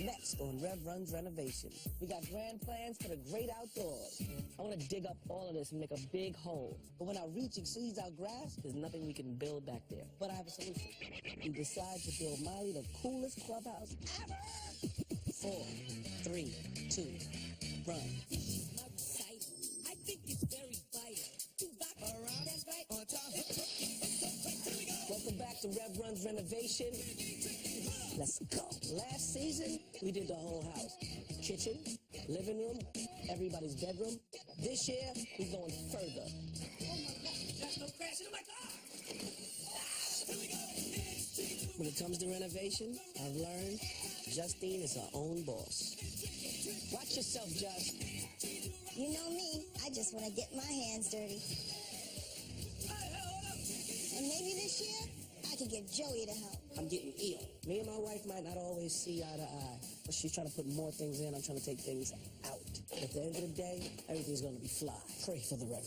Next on Rev Runs Renovation, we got grand plans for the great outdoors. I want to dig up all of this and make a big hole. But when our reach exceeds our grasp, there's nothing we can build back there. But I have a solution. We decide to build Miley the coolest clubhouse ever. 4, 3, 2, run. I'm excited. I think it's very vital. To rock around, that's right, on top. Here we go. Welcome back to Rev Runs Renovation. Let's go. Last season, we did the whole house. Kitchen, living room, everybody's bedroom. This year, we're going further. Oh my God, that's no crashing in my car. Here we go. When it comes to renovation, I've learned Justine is her own boss. Watch yourself, Just. You know me, I just want to get my hands dirty. Hey, hold up. And maybe this year, I could get Joey to help. I'm getting ill. Me and my wife might not always see eye to eye, but she's trying to put more things in. I'm trying to take things out. At the end of the day, everything's going to be fly. Pray for the Reverend.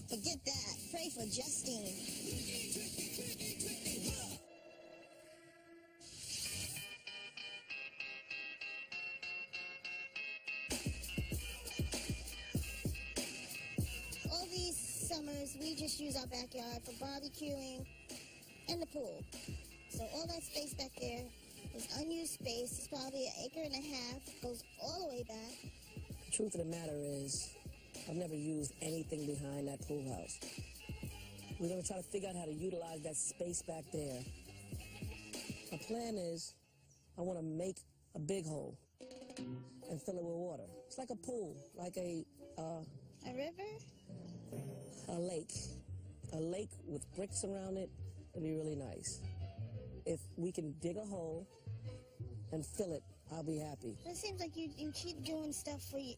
Forget that. Pray for Justine. All these summers, we just use our backyard for barbecuing and the pool. So all that space back there is unused space. It's probably 1.5 acres, goes all the way back. The truth of the matter is, I've never used anything behind that pool house. We're going to try to figure out how to utilize that space back there. My plan is, I want to make a big hole and fill it with water. It's like a pool, like a river? a lake. A lake with bricks around it would be really nice. If we can dig a hole and fill it, I'll be happy. It seems like you keep doing stuff for you.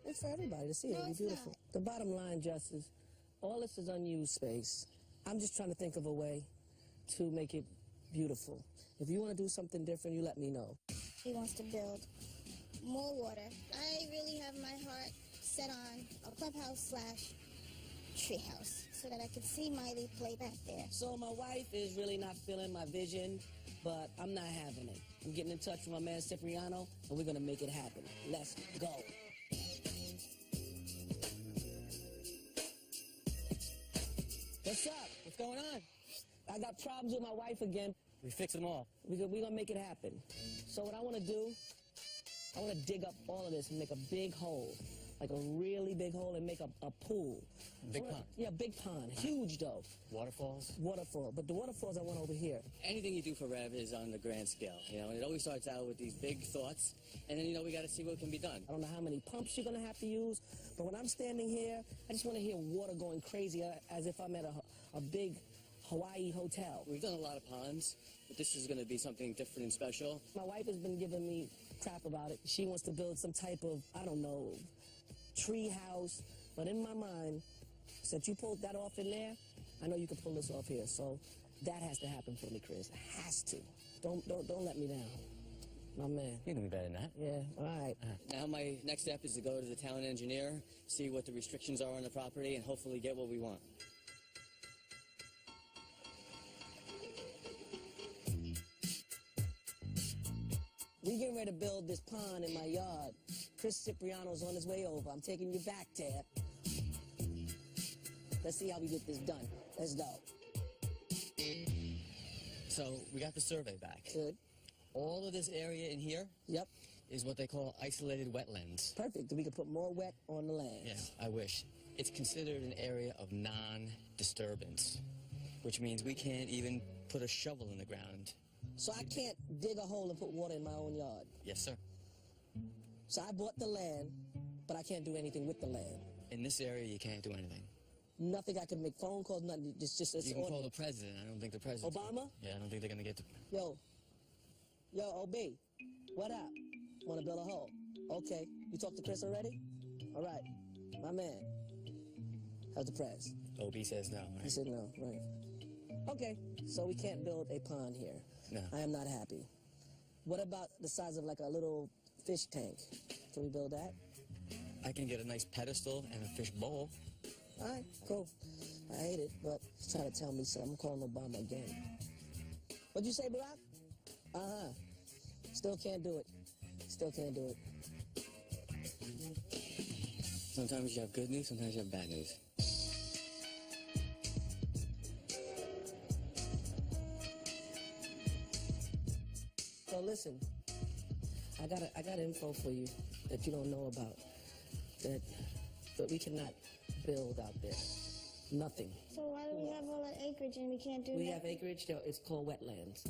It's for everybody to see. No, It'll be it's beautiful. not. The bottom line, Justice, all this is unused space. I'm just trying to think of a way to make it beautiful. If you want to do something different, you let me know. He wants to build more water. I really have my heart set on a clubhouse / treehouse so that I can see Miley play back there. So my wife is really not feeling my vision, but I'm not having it. I'm getting in touch with my man Cipriano, and we're going to make it happen. Let's go. What's up? What's going on? I got problems with my wife again. We fix them all. We're going to make it happen. So what I want to do, I want to dig up all of this and make a big hole. Like a really big hole and make a pool. Big pond? Yeah, big pond. Huge, though. Waterfalls? Waterfall. But the waterfalls I want over here. Anything you do for Rev is on the grand scale, you know, and it always starts out with these big thoughts, and then, you know, we got to see what can be done. I don't know how many pumps you're going to have to use, but when I'm standing here, I just want to hear water going crazy as if I'm at a big Hawaii hotel. We've done a lot of ponds, but this is going to be something different and special. My wife has been giving me crap about it. She wants to build some type of, I don't know, tree house, but in my mind, since you pulled that off in there, I know you can pull this off here. So that has to happen for me, Chris. It has to. Don't let me down, my man. You can be better than that. Yeah. All right. Now my next step is to go to the town engineer, see what the restrictions are on the property, and hopefully get what we want. We getting ready to build this pond in my yard. Chris Cipriano's on his way over. I'm taking you back, Tab. Let's see how we get this done. Let's go. So we got the survey back. Good. All of this area in here Yep. is what they call isolated wetlands. Perfect. We can put more wet on the land. Yeah, I wish. It's considered an area of non-disturbance, which means we can't even put a shovel in the ground. So I can't dig a hole and put water in my own yard. Yes, sir. So I bought the land, but I can't do anything with the land. In this area, you can't do anything. Nothing. I can make phone calls, nothing. Just You can call the president. I don't think the president... Obama? Yeah, I don't think they're going to get to... Yo, OB, what up? Want to build a hole? Okay. You talked to Chris already? All right. My man. How's the press? OB says no, right? He said no, right. Okay, so we can't build a pond here. No. I am not happy. What about the size of like a little fish tank? Can we build that? I can get a nice pedestal and a fish bowl. All right, cool. I hate it, but he's trying to tell me something. I'm calling Obama again. What'd you say, Barack? Uh-huh. Still can't do it. Still can't do it. Sometimes you have good news, sometimes you have bad news. So listen, I got info for you that you don't know about. That we cannot build out there. Nothing. So why do we have all that acreage and we can't do that? We have acreage, it's called wetlands.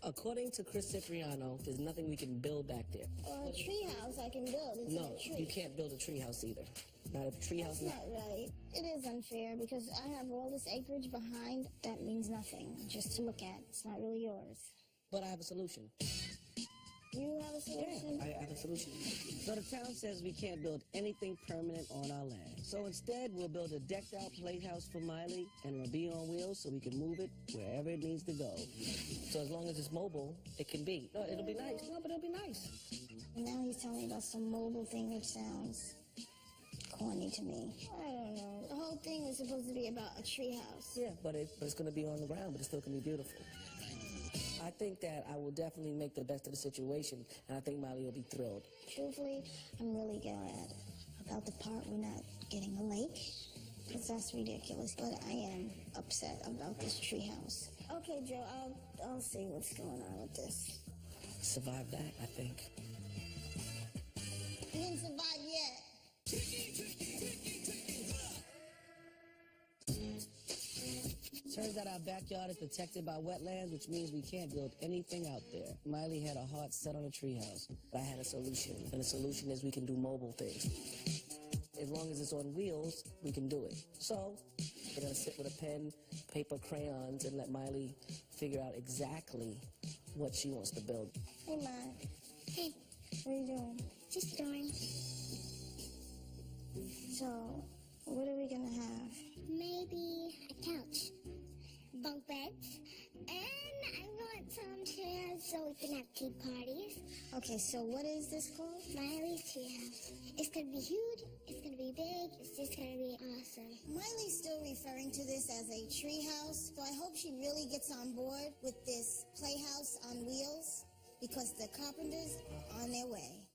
According to Chris Cipriano, there's nothing we can build back there. Or a tree house I can build. It's No, a tree. you can't build a tree house either. Not a tree house. That's not right. It is unfair because I have all this acreage behind that means nothing. Just to look at. It's not really yours. But I have a solution. You have a solution? Yeah, I have a solution. So the town says we can't build anything permanent on our land. So instead, we'll build a decked-out playhouse for Miley, and it'll be on wheels so we can move it wherever it needs to go. So as long as it's mobile, it can be. No, it'll be nice. No, but it'll be nice. Now he's telling me about some mobile thing which sounds corny to me. I don't know. The whole thing was supposed to be about a tree house. Yeah, but it's going to be on the ground, but it still can be beautiful. I think that I will definitely make the best of the situation, and I think Miley will be thrilled. Truthfully, I'm really glad about the part we're not getting a lake, because that's ridiculous. But I am upset about this treehouse. Okay, Joe, I'll see what's going on with this. Survive that, I think. You didn't survive yet. Turns out our backyard is protected by wetlands, which means we can't build anything out there. Miley had her heart set on a treehouse, but I had a solution, and the solution is we can do mobile things. As long as it's on wheels, we can do it. So, we're gonna sit with a pen, paper, crayons, and let Miley figure out exactly what she wants to build. Hey, Ma. Hey. What are you doing? Just drawing. So, what are we gonna have? Maybe a couch, bunk beds, and I want some chairs so we can have tea parties. Okay, so what is this called? Miley's treehouse. It's gonna be huge. It's gonna be big. It's just gonna be awesome. Miley's still referring to this as a treehouse, so I hope she really gets on board with this playhouse on wheels because the carpenters are on their way.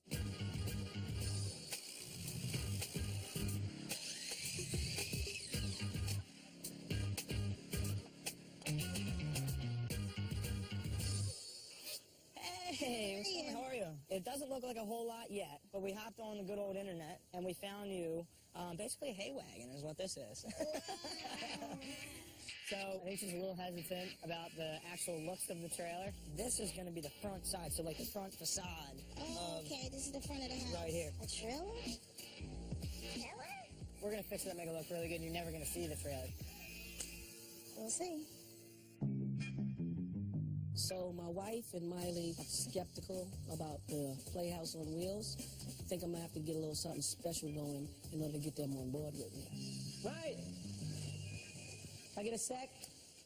Hey, what's up? How are you? It doesn't look like a whole lot yet, but we hopped on the good old internet and we found you. Basically, a hay wagon is what this is. So I think she's a little hesitant about the actual looks of the trailer. This is going to be the front side, so like the front facade. Oh, okay, this is the front of the house. Right here. A trailer? We're going to fix it and make it look really good, and you're never going to see the trailer. We'll see. So my wife and Miley are skeptical about the playhouse on wheels. I think I'm gonna have to get a little something special going in order to get them on board with me. Right. Can I get a sec?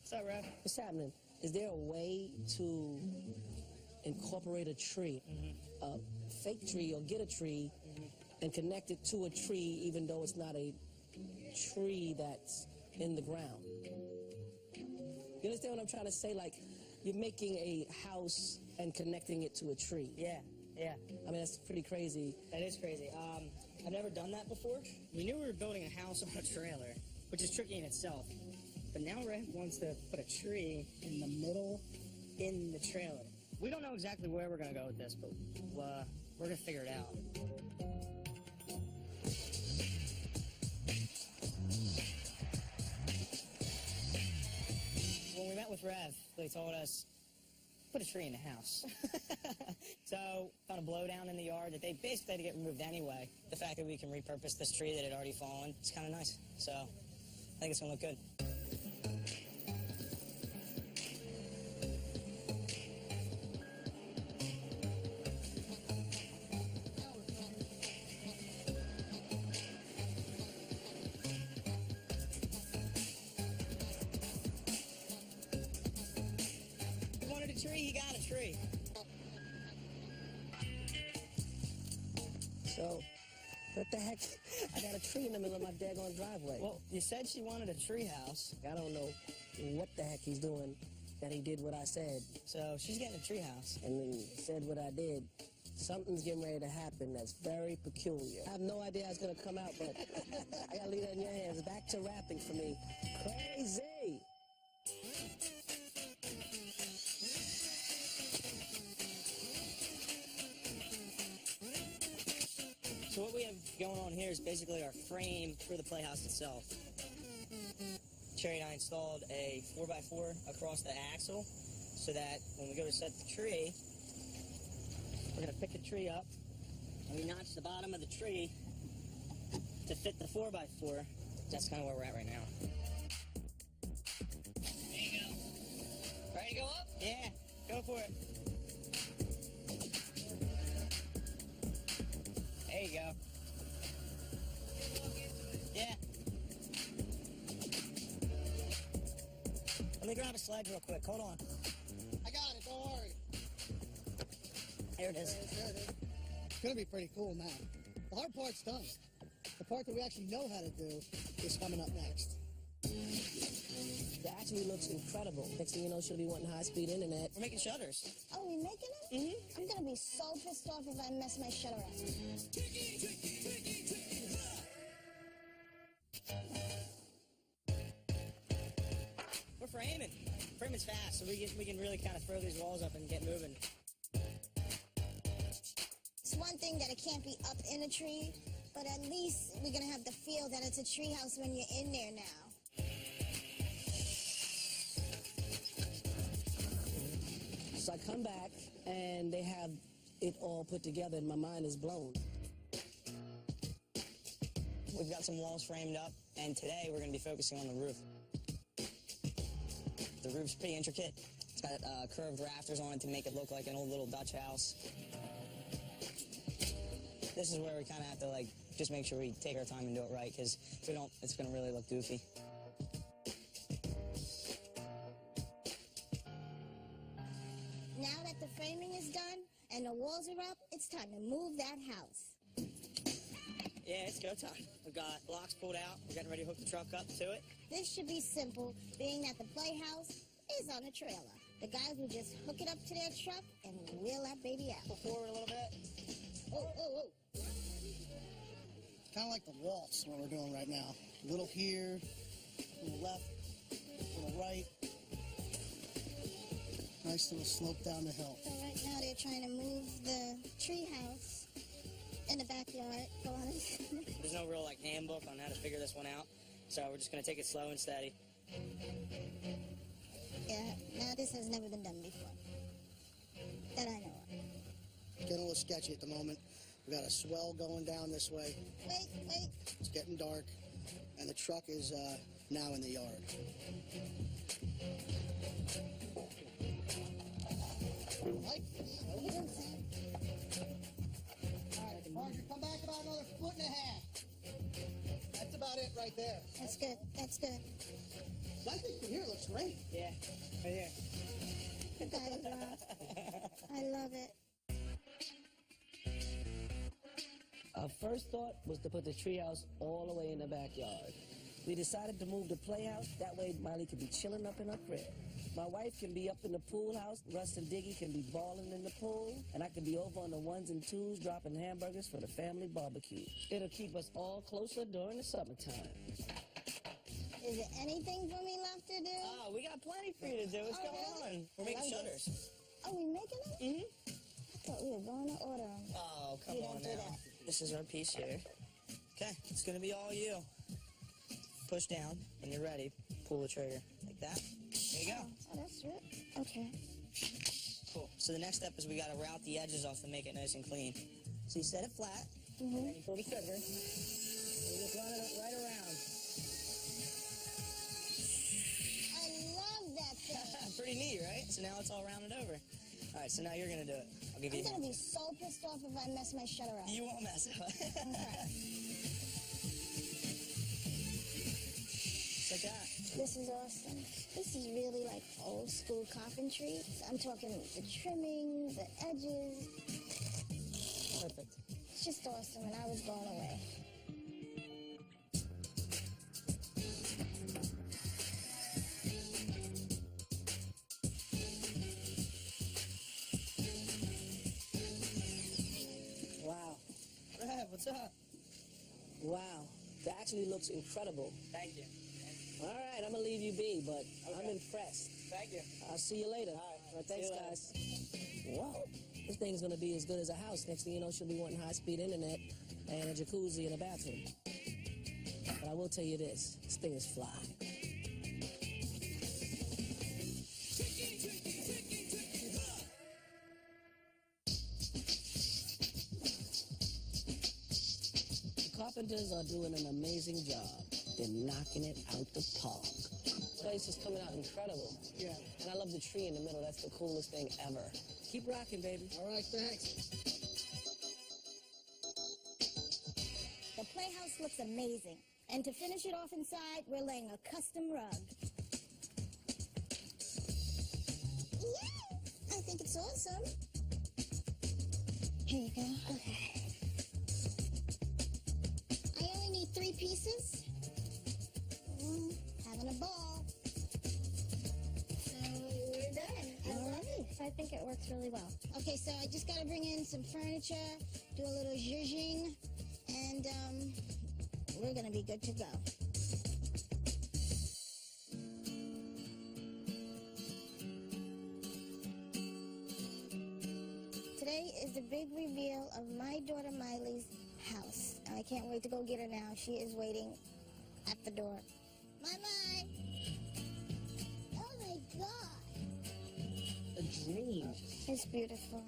What's up, Rev? What's happening? Is there a way to incorporate a tree, a fake tree, or get a tree and connect it to a tree even though it's not a tree that's in the ground? You understand what I'm trying to say? Like, you're making a house and connecting it to a tree. Yeah, yeah. I mean, that's pretty crazy. That is crazy. I've never done that before. We knew we were building a house on a trailer, which is tricky in itself. But now Rev wants to put a tree in the middle in the trailer. We don't know exactly where we're going to go with this, but we're going to figure it out. When we met with Rev, they told us, put a tree in the house. So, found a blowdown in the yard that they basically had to get removed anyway. The fact that we can repurpose this tree that had already fallen, it's kind of nice. So, I think it's going to look good. He got a tree. So, what the heck? I got a tree in the middle of my daggone driveway. Well, you said she wanted a tree house. I don't know what the heck he's doing that he did what I said So she's getting a treehouse. and then said what I did. Something's getting ready to happen that's very peculiar. I have no idea how it's going to come out, but I got to leave that in your hands. Back to rapping for me. Crazy! So what we have going on here is basically our frame for the playhouse itself. Cherry and I installed a 4x4 across the axle so that when we go to set the tree, we're going to pick the tree up and we notch the bottom of the tree to fit the 4x4. That's kind of where we're at right now. There you go. Ready to go up? Yeah, go for it. There you go. Yeah. Let me grab a sledge real quick. Hold on. I got it, don't worry. There it is. There it is. It's gonna be pretty cool now. The hard part's done. The part that we actually know how to do is coming up next. It actually looks incredible. Next thing you know, she'll be wanting high-speed internet. We're making shutters. Oh, we making it? Mm-hmm. I'm gonna be so pissed off if I mess my shutter up. We're framing. Framing's fast, so we can really kind of throw these walls up and get moving. It's one thing that it can't be up in a tree, but at least we're gonna have the feel that it's a tree house when you're in there now. So I come back, and they have it all put together, and my mind is blown. We've got some walls framed up, and today we're going to be focusing on the roof. The roof's pretty intricate. It's got curved rafters on it to make it look like an old little Dutch house. This is where we kind of have to, like, just make sure we take our time and do it right, because if we don't, it's going to really look goofy. Now that the framing is done and the walls are up, it's time to move that house. Yeah, it's go time. We've got blocks pulled out. We're getting ready to hook the truck up to it. This should be simple, being that the playhouse is on a trailer. The guys will just hook it up to their truck and wheel that baby out. Pull forward a little bit. Oh. It's kind of like the waltz, what we're doing right now. A little here, a little left, a little right. Nice little slope down the hill. So right now they're trying to move the tree house in the backyard. Go on. There's no real, like, handbook on how to figure this one out, so we're just going to take it slow and steady. Yeah, now this has never been done before. That I know of. Getting a little sketchy at the moment. We got a swell going down this way. Wait. It's getting dark, and the truck is now in the yard. Right. All right, Marjorie, come back about another 1.5 feet. That's about it right there. That's good. I think from here looks great. Yeah, right here. Good guy, Rob. I love it. Our first thought was to put the treehouse all the way in the backyard. We decided to move the playhouse. That way Miley could be chilling up in her crib. My wife can be up in the pool house. Russ and Diggy can be balling in the pool. And I can be over on the ones and twos dropping hamburgers for the family barbecue. It'll keep us all closer during the summertime. Is there anything for me left to do? Oh, we got plenty for you to do. What's going on? We're making shutters. Oh, we making it? Mm-hmm. I thought we were going to order them. Oh, come You on don't do now. that. This is our piece here. Okay, it's going to be all you. Push down. When you're ready, pull the trigger. Like that. There you go. Oh, that's it. Okay. Cool. So the next step is we got to route the edges off to make it nice and clean. So you set it flat. Mm-hmm. Then you pull the trigger. And you just run it right around. I love that thing. Pretty neat, right? So now it's all rounded over. All right, so now you're going to do it. I'll give you I'm a going to hand. be so pissed off if I mess my shutter up. You won't mess it up. Okay. Just like that. This is awesome. This is really like old school carpentry. I'm talking the trimming, the edges. Perfect. It's just awesome, and I was blown away. What's up? Wow, that actually looks incredible. Thank you. All right, I'm gonna leave you be, but I'm impressed. Thank you. I'll see you later. All right. Thanks, See you later. guys. Whoa, this thing's gonna be as good as a house. Next thing you know, she'll be wanting high-speed internet and a jacuzzi and a bathroom. But I will tell you this thing is fly. The carpenters are doing an amazing job. They're knocking it out the park. This place is coming out incredible. Yeah. And I love the tree in the middle. That's the coolest thing ever. Keep rocking, baby. All right, thanks. The playhouse looks amazing. And to finish it off inside, we're laying a custom rug. Yeah, I think it's awesome. Here you go. Okay. I only need 3 pieces. Having a ball. So we're done. All right. I think it works really well. Okay, so I just gotta bring in some furniture, do a little zhuzhing, and we're gonna be good to go. Today is the big reveal of my daughter Miley's house. I can't wait to go get her now. She is waiting at the door. My. Oh my God. A dream. It's beautiful.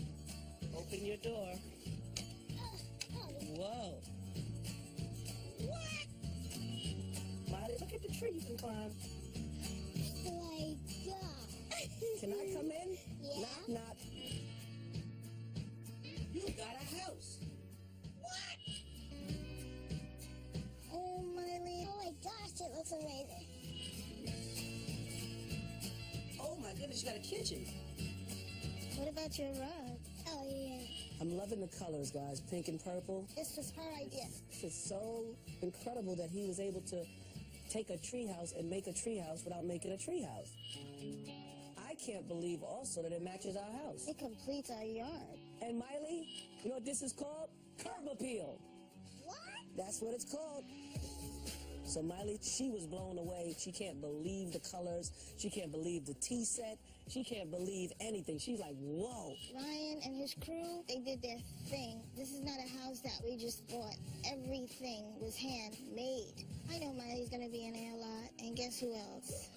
Open your door. Whoa. What? Molly, look at the tree you can climb. Oh my God. Can I come in? Yeah. Knock, knock. You got a house. Oh, Miley. Oh my gosh, it looks amazing. Oh my goodness, you got a kitchen. What about your rug? Oh yeah. I'm loving the colors, guys. Pink and purple. This was her idea. It's so incredible that he was able to take a treehouse and make a treehouse without making a treehouse. I can't believe also that it matches our house. It completes our yard. And Miley, you know what this is called? Curb appeal. What? That's what it's called. So Miley, she was blown away. She can't believe the colors. She can't believe the tea set. She can't believe anything. She's like, whoa. Ryan and his crew, they did their thing. This is not a house that we just bought. Everything was handmade. I know Miley's gonna be in there a lot, and guess who else?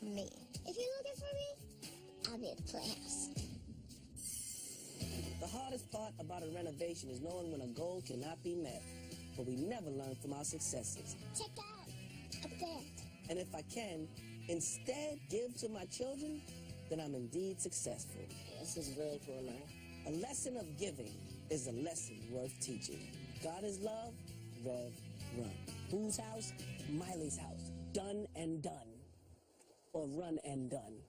Me. If you're looking for me, I'll be at the playhouse. The hardest part about a renovation is knowing when a goal cannot be met. But we never learn from our successes. Check out up there. And if I can, instead give to my children, then I'm indeed successful. This is very cool, man. A lesson of giving is a lesson worth teaching. God is love, Rev, run. Whose house? Miley's house. Done and done. Or run and done.